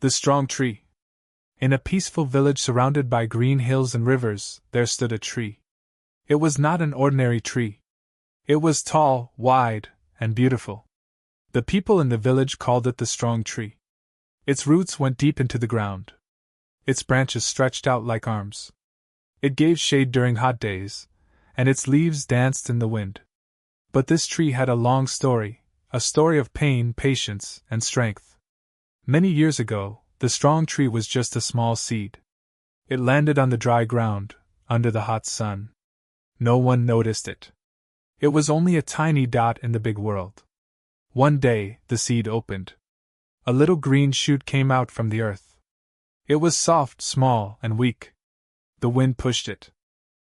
The strong tree. In a peaceful village surrounded by green hills and rivers, there stood a tree. It was not an ordinary tree. It was tall, wide, and beautiful. The people in the village called it the strong tree. Its roots went deep into the ground. Its branches stretched out like arms. It gave shade during hot days, and its leaves danced in the wind. But this tree had a long story, a story of pain, patience, and strength. Many years ago, the strong tree was just a small seed. It landed on the dry ground, under the hot sun. No one noticed it. It was only a tiny dot in the big world. One day, the seed opened. A little green shoot came out from the earth. It was soft, small, and weak. The wind pushed it.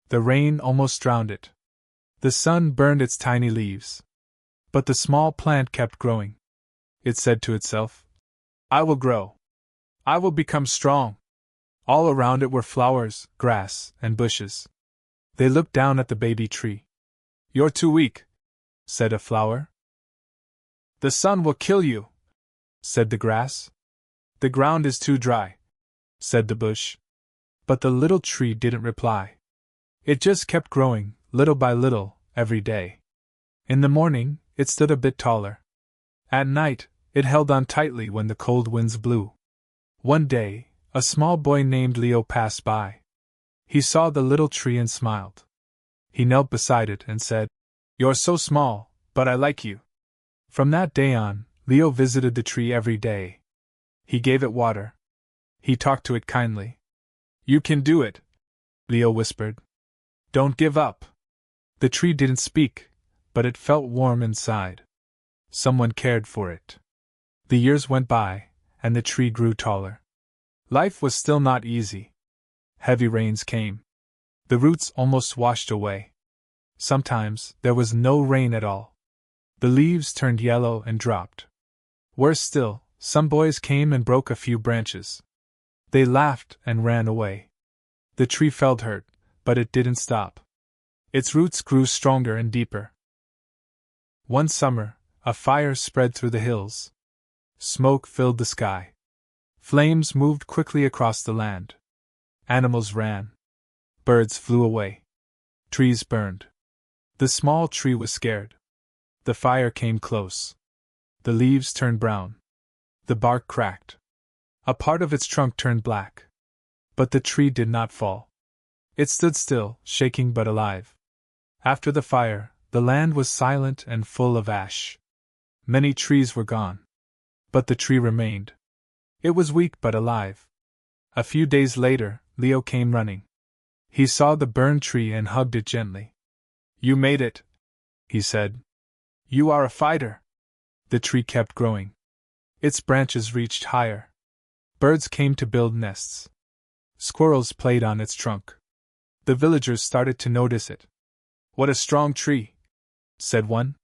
The rain almost drowned it. The sun burned its tiny leaves. But the small plant kept growing. It said to itself, "I will grow. I will become strong." All around it were flowers, grass, and bushes. They looked down at the baby tree. "You're too weak," said a flower. "The sun will kill you," said the grass. "The ground is too dry," said the bush. But the little tree didn't reply. It just kept growing, little by little, every day. In the morning, it stood a bit taller. At night, it held on tightly when the cold winds blew. One day, a small boy named Leo passed by. He saw the little tree and smiled. He knelt beside it and said, "You're so small, but I like you." From that day on, Leo visited the tree every day. He gave it water. He talked to it kindly. "You can do it," Leo whispered. "Don't give up." The tree didn't speak, but it felt warm inside. Someone cared for it. The years went by, and the tree grew taller. Life was still not easy. Heavy rains came. The roots almost washed away. Sometimes there was no rain at all. The leaves turned yellow and dropped. Worse still, some boys came and broke a few branches. They laughed and ran away. The tree felt hurt, but it didn't stop. Its roots grew stronger and deeper. One summer, a fire spread through the hills. Smoke filled the sky. Flames moved quickly across the land. Animals ran. Birds flew away. Trees burned. The small tree was scared. The fire came close. The leaves turned brown. The bark cracked. A part of its trunk turned black. But the tree did not fall. It stood still, shaking but alive. After the fire, the land was silent and full of ash. Many trees were gone. But the tree remained. It was weak but alive. A few days later, Leo came running. He saw the burned tree and hugged it gently. "You made it," he said. "You are a fighter." The tree kept growing. Its branches reached higher. Birds came to build nests. Squirrels played on its trunk. The villagers started to notice it. "What a strong tree," said one.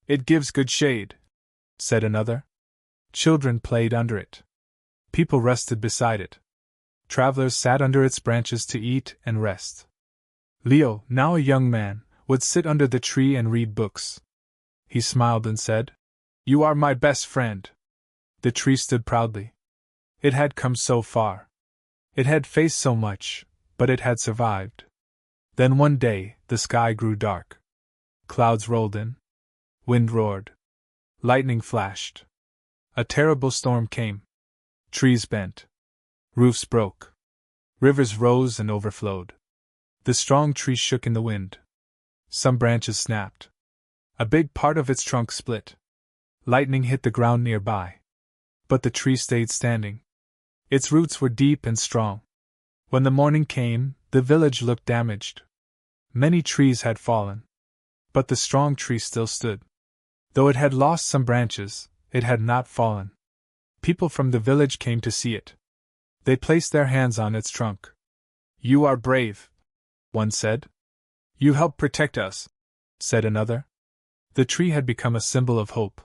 "It gives good shade," said another. Children played under it. People rested beside it. Travelers sat under its branches to eat and rest. Leo, now a young man, would sit under the tree and read books. He smiled and said, "You are my best friend." The tree stood proudly. It had come so far. It had faced so much, but it had survived. Then one day, the sky grew dark. Clouds rolled in. Wind roared. Lightning flashed. A terrible storm came. Trees bent. Roofs broke. Rivers rose and overflowed. The strong tree shook in the wind. Some branches snapped. A big part of its trunk split. Lightning hit the ground nearby. But the tree stayed standing. Its roots were deep and strong. When the morning came, the village looked damaged. Many trees had fallen. But the strong tree still stood. Though it had lost some branches, it had not fallen. People from the village came to see it. They placed their hands on its trunk. "You are brave," one said. "You help protect us," said another. The tree had become a symbol of hope.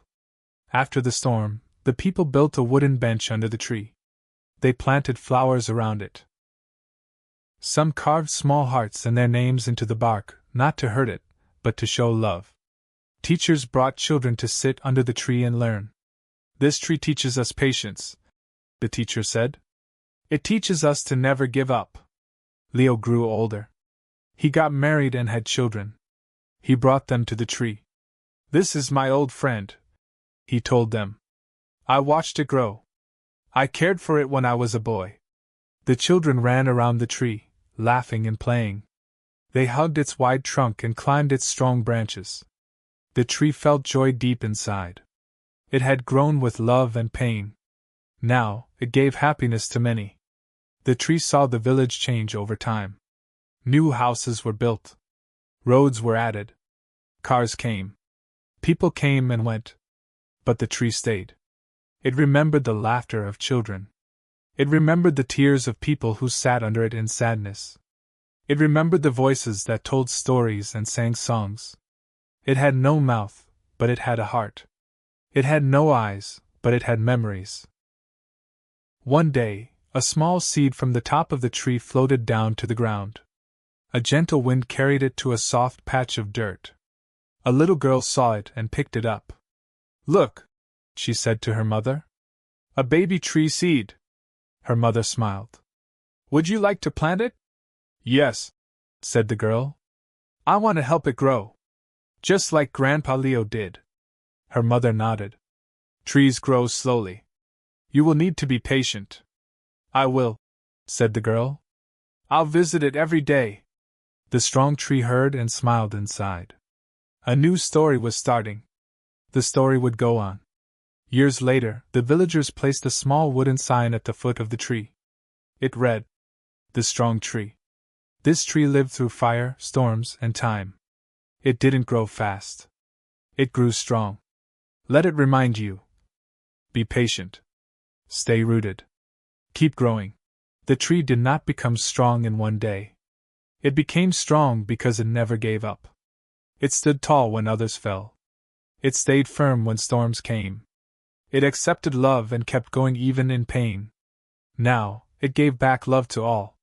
After the storm, the people built a wooden bench under the tree. They planted flowers around it. Some carved small hearts and their names into the bark, not to hurt it, but to show love. Teachers brought children to sit under the tree and learn. "This tree teaches us patience," the teacher said. It teaches us to never give up. Leo grew older. He got married and had children. He brought them to the tree. This is my old friend, he told them. I watched it grow. I cared for it when I was a boy. The children ran around the tree, laughing and playing. They hugged its wide trunk and climbed its strong branches. The tree felt joy deep inside. It had grown with love and pain. Now, it gave happiness to many. The tree saw the village change over time. New houses were built. Roads were added. Cars came. People came and went. But the tree stayed. It remembered the laughter of children. It remembered the tears of people who sat under it in sadness. It remembered the voices that told stories and sang songs. It had no mouth, but it had a heart. It had no eyes, but it had memories. One day, a small seed from the top of the tree floated down to the ground. A gentle wind carried it to a soft patch of dirt. A little girl saw it and picked it up. Look, she said to her mother. A baby tree seed. Her mother smiled. Would you like to plant it? Yes, said the girl. I want to help it grow. Just like Grandpa Leo did. Her mother nodded. Trees grow slowly. You will need to be patient. I will, said the girl. I'll visit it every day. The strong tree heard and smiled inside. A new story was starting. The story would go on. Years later, the villagers placed a small wooden sign at the foot of the tree. It read, The Strong Tree. This tree lived through fire, storms, and time. It didn't grow fast. It grew strong. Let it remind you. Be patient. Stay rooted. Keep growing. The tree did not become strong in one day. It became strong because it never gave up. It stood tall when others fell. It stayed firm when storms came. It accepted love and kept going even in pain. Now, it gave back love to all.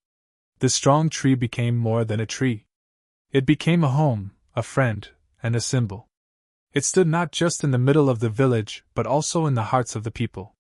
The strong tree became more than a tree. It became a home, a friend, and a symbol. It stood not just in the middle of the village but also in the hearts of the people.